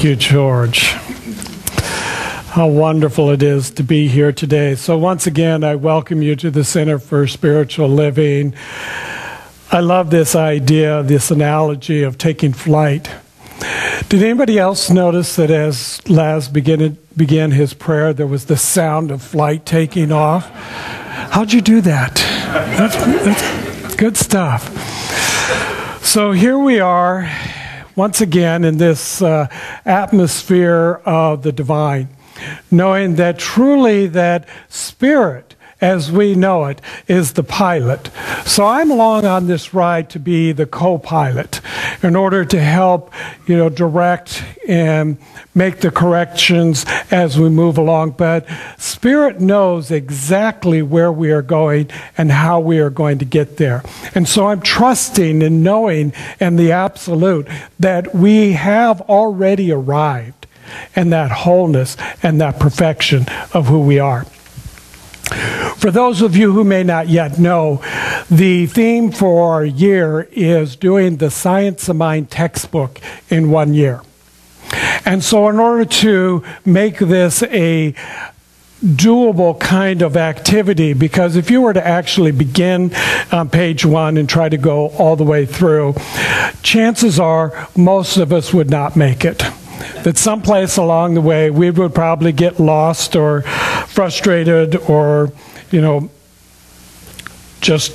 Thank you, George. How wonderful it is to be here today. So once again, I welcome you to the Center for Spiritual Living. I love this idea, this analogy of taking flight. Did anybody else notice that as Laz began his prayer, there was the sound of flight taking off? How'd you do that? That's good stuff. So here we are, once again, in this atmosphere of the divine, knowing that truly that spirit, as we know it, is the pilot. So I'm along on this ride to be the co-pilot in order to help, direct and make the corrections as we move along. But Spirit knows exactly where we are going and how we are going to get there. And so I'm trusting and knowing in the absolute that we have already arrived in that wholeness and that perfection of who we are. For those of you who may not yet know, the theme for our year is doing the Science of Mind textbook in 1 year. And so in order to make this a doable kind of activity, because if you were to actually begin on page 1 and try to go all the way through, chances are most of us would not make it. That someplace along the way we would probably get lost or frustrated or, just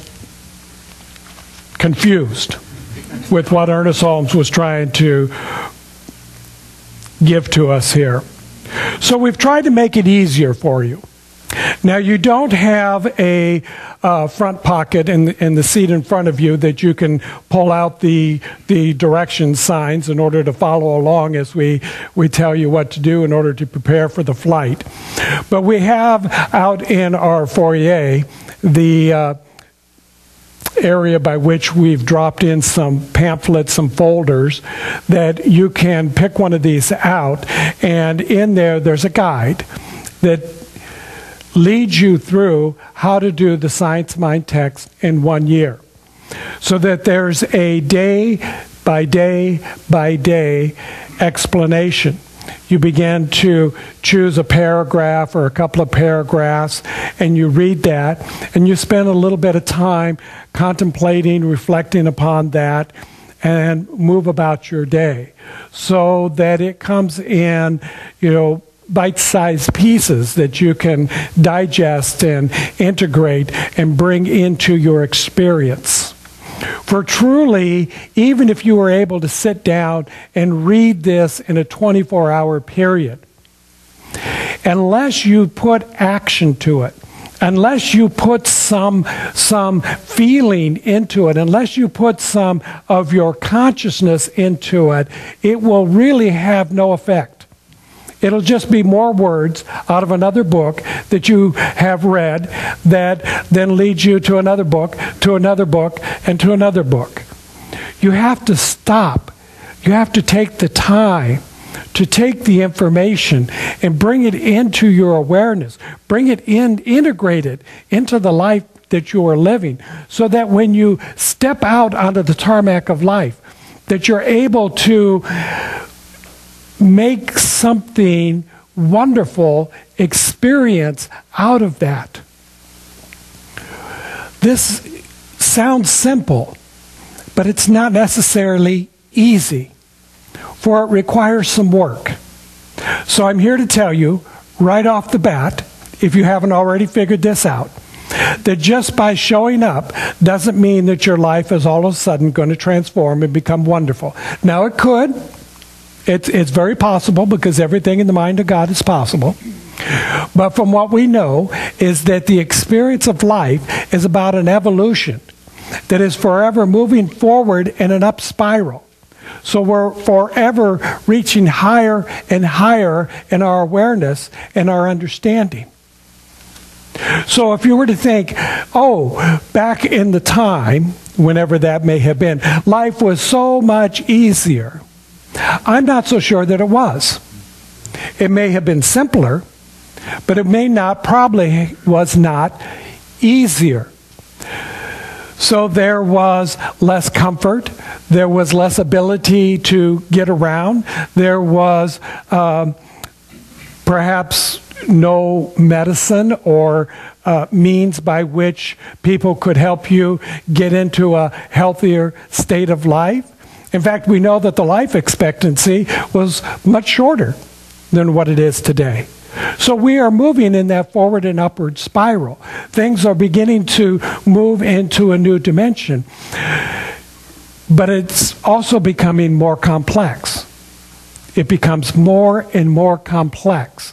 confused with what Ernest Holmes was trying to give to us here. So we've tried to make it easier for you. Now, you don't have a front pocket in the seat in front of you that you can pull out the direction signs in order to follow along as we tell you what to do in order to prepare for the flight. But we have out in our foyer the area by which we've dropped in some pamphlets, some folders that you can pick one of these out, and in there's a guide that leads you through how to do the Science Mind text in 1 year. So that there's a day by day by day explanation. You begin to choose a paragraph or a couple of paragraphs, and you read that, and you spend a little bit of time contemplating, reflecting upon that, and move about your day. So that it comes in, bite-sized pieces that you can digest and integrate and bring into your experience. For truly, even if you were able to sit down and read this in a 24-hour period, unless you put action to it, unless you put some feeling into it, unless you put some of your consciousness into it, it will really have no effect. It'll just be more words out of another book that you have read that then leads you to another book, to another book, and to another book. You have to stop. You have to take the time to take the information and bring it into your awareness. Bring it in, integrate it into the life that you are living, so that when you step out onto the tarmac of life, that you're able to make something wonderful experience out of that. This sounds simple, but it's not necessarily easy, for it requires some work. So I'm here to tell you right off the bat, if you haven't already figured this out, that just by showing up doesn't mean that your life is all of a sudden going to transform and become wonderful. Now, it could. It's very possible, because everything in the mind of God is possible. But from what we know is that the experience of life is about an evolution that is forever moving forward in an up spiral. So we're forever reaching higher and higher in our awareness and our understanding. So if you were to think, back in the time, whenever that may have been, life was so much easier. I'm not so sure that it was. It may have been simpler, but it probably was not easier. So there was less comfort. There was less ability to get around. There was perhaps no medicine or means by which people could help you get into a healthier state of life. In fact, we know that the life expectancy was much shorter than what it is today. So we are moving in that forward and upward spiral. Things are beginning to move into a new dimension. But it's also becoming more complex. It becomes more and more complex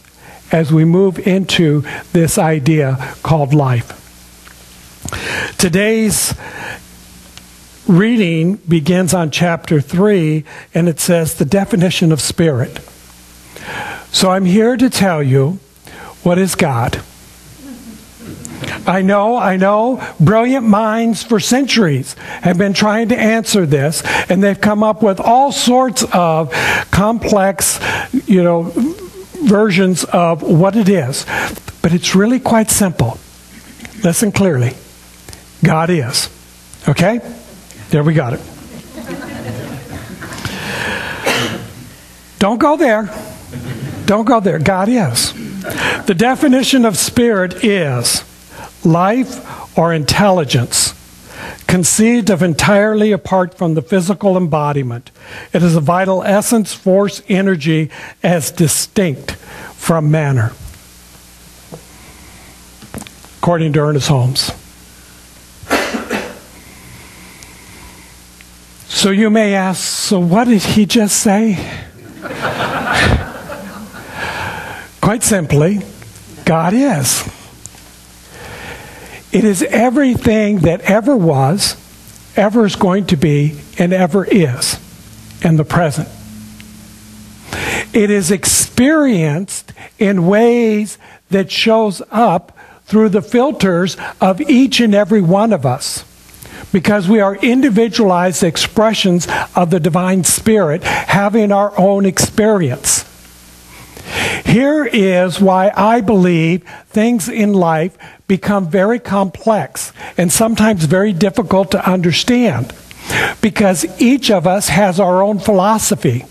as we move into this idea called life. Today's reading begins on chapter 3, and it says the definition of spirit. So I'm here to tell you, what is God? I know, brilliant minds for centuries have been trying to answer this, and they've come up with all sorts of complex, versions of what it is. But it's really quite simple. Listen clearly. God is. Okay? There we got it. Don't go there. Don't go there. God is. The definition of spirit is life or intelligence conceived of entirely apart from the physical embodiment. It is a vital essence, force, energy as distinct from matter. According to Ernest Holmes. So you may ask, so what did he just say? Quite simply, God is. It is everything that ever was, ever is going to be, and ever is in the present. It is experienced in ways that shows up through the filters of each and every one of us, because we are individualized expressions of the divine spirit having our own experience. Here is why I believe things in life become very complex and sometimes very difficult to understand, because each of us has our own philosophy.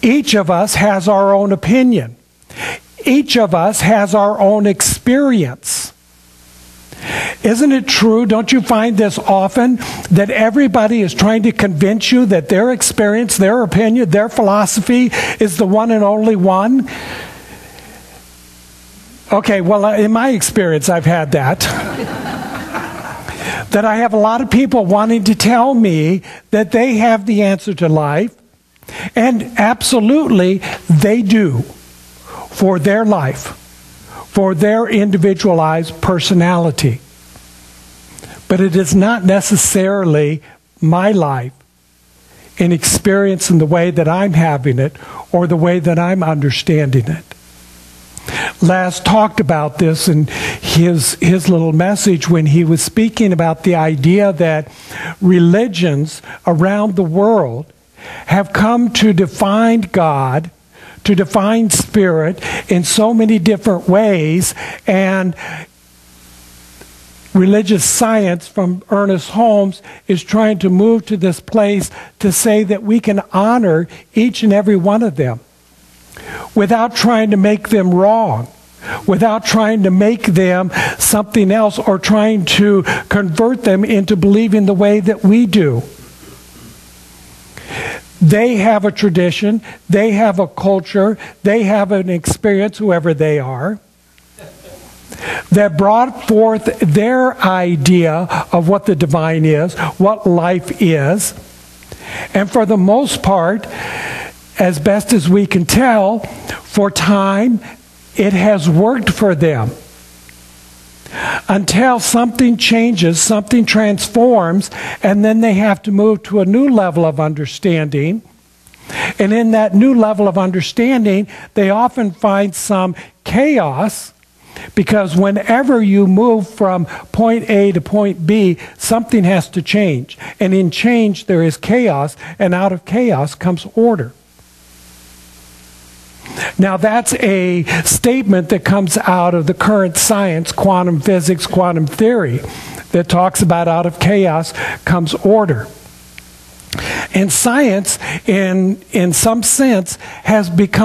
Each of us has our own opinion. Each of us has our own experience. Isn't it true, don't you find this often, that everybody is trying to convince you that their experience, their opinion, their philosophy is the one and only one? Okay, well, in my experience, I've had that. That I have a lot of people wanting to tell me that they have the answer to life, and absolutely they do, for their life, for their individualized personality. But it is not necessarily my life and experience in the way that I'm having it or the way that I'm understanding it. Laz talked about this in his little message when he was speaking about the idea that religions around the world have come to define God, to define spirit in so many different ways, and religious science from Ernest Holmes is trying to move to this place to say that we can honor each and every one of them without trying to make them wrong, without trying to make them something else or trying to convert them into believing the way that we do. They have a tradition, they have a culture, they have an experience, whoever they are, that brought forth their idea of what the divine is, what life is. And for the most part, as best as we can tell, for time, it has worked for them. Until something changes, something transforms, and then they have to move to a new level of understanding. And in that new level of understanding, they often find some chaos, because whenever you move from point A to point B, something has to change. And in change, there is chaos, and out of chaos comes order. Now, that's a statement that comes out of the current science, quantum physics, quantum theory, that talks about out of chaos comes order. And science, in some sense, has become